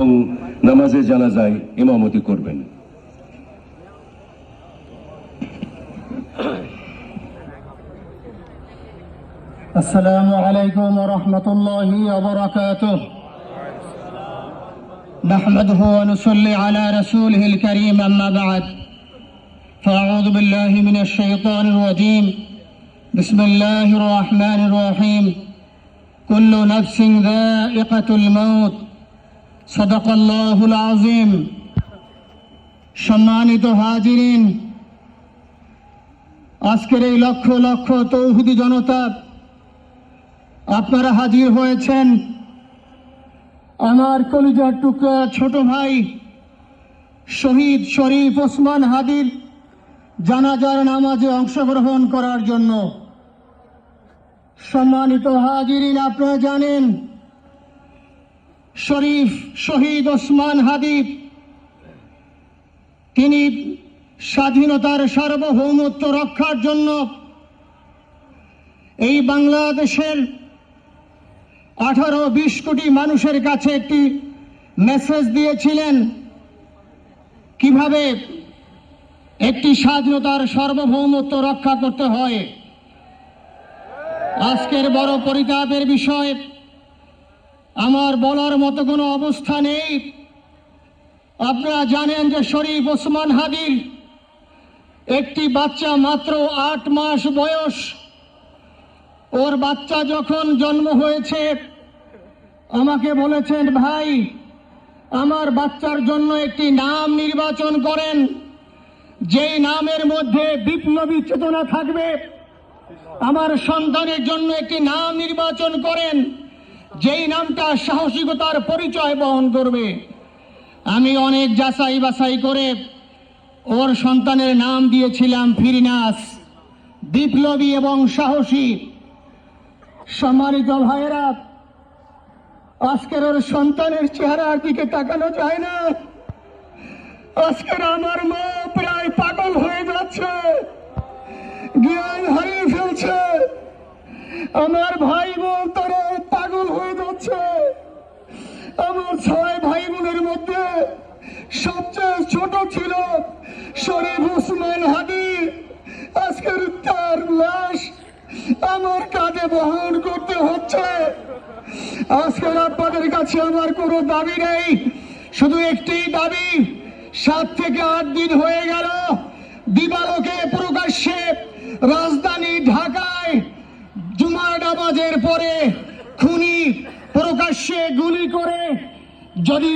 নামাজে জানাজায় ইমামতি করবেন। السلام عليكم ورحمة الله وبركاته. نحمده ونصلي على رسوله الكريم أما بعد فأعوذ بالله من الشيطان الرجيم بسم الله الرحمن الرحيم كل نفس ذائقة الموت صدق الله العظيم. সম্মানিত হাজিরিন, আজকের এই লক্ষ লক্ষ তৌহিদি জনতা আপনারা হাজির হয়েছেন আমার কলিজার টুকরা ছোট ভাই শহীদ শরীফ ওসমান হাদির জানাজার নামাজে অংশগ্রহণ করার জন্য। সম্মানিত হাজিরিন, আপনারা জানেন শহীদ ওসমান হাদি তিনি স্বাধীনতার সার্বভৌমত্ব রক্ষার জন্য এই বাংলাদেশের 18-20 কোটি মানুষের কাছে একটি মেসেজ দিয়েছিলেন কিভাবে একটি স্বাধীনতার সার্বভৌমত্ব রক্ষা করতে হয়। আজকের বড় পরিতাপের বিষয়, আমার বলার মতো কোনো অবস্থা নেই। আপনারা জানেন যে শরীফ ওসমান হাদির একটি বাচ্চা মাত্র 8 মাস বয়স। ওর বাচ্চা যখন জন্ম হয়েছে আমাকে বলেছেন, ভাই আমার বাচ্চার জন্য একটি নাম নির্বাচন করেন, যেই নামের মধ্যে বিপ্লবী চেতনা থাকবে। আমার সন্তানের জন্য একটি নাম নির্বাচন করেন, যেই নামটা সাহসিকতার পরিচয় বহন করবে। আমি অনেক যাচাই বাছাই করে ওর সন্তানের নাম দিয়েছিলাম ফিরনাস, বিপ্লবী এবং সাহসী। সম্মানিত ভাইয়েরা, আজকের ওর সন্তানের চেহারার দিকে তাকানো যায় না। আজকের আমার মা প্রায় পাগল হয়ে যাচ্ছে, জ্ঞান হারিয়ে ফেলছে। আমার ভাই বোন তারা পাগল হয়ে যাচ্ছে। আমার 6 ভাই বোনের মধ্যে সবচেয়ে ছোট ছিল শরীফ ওসমান হাদি। আজকের তার লাশ আমার কাঁধে বহন করতে হচ্ছে। আজকের আপনাদের কাছে আমার কোনো দাবি নেই, শুধু একটি দাবি। 7 থেকে 8 দিন হয়ে গেল দিবালোকে প্রকাশ্যে রাজধানী ঢাকায় জুমার নামাজের পরে খুনি প্রকাশ্যে গুলি করে যদি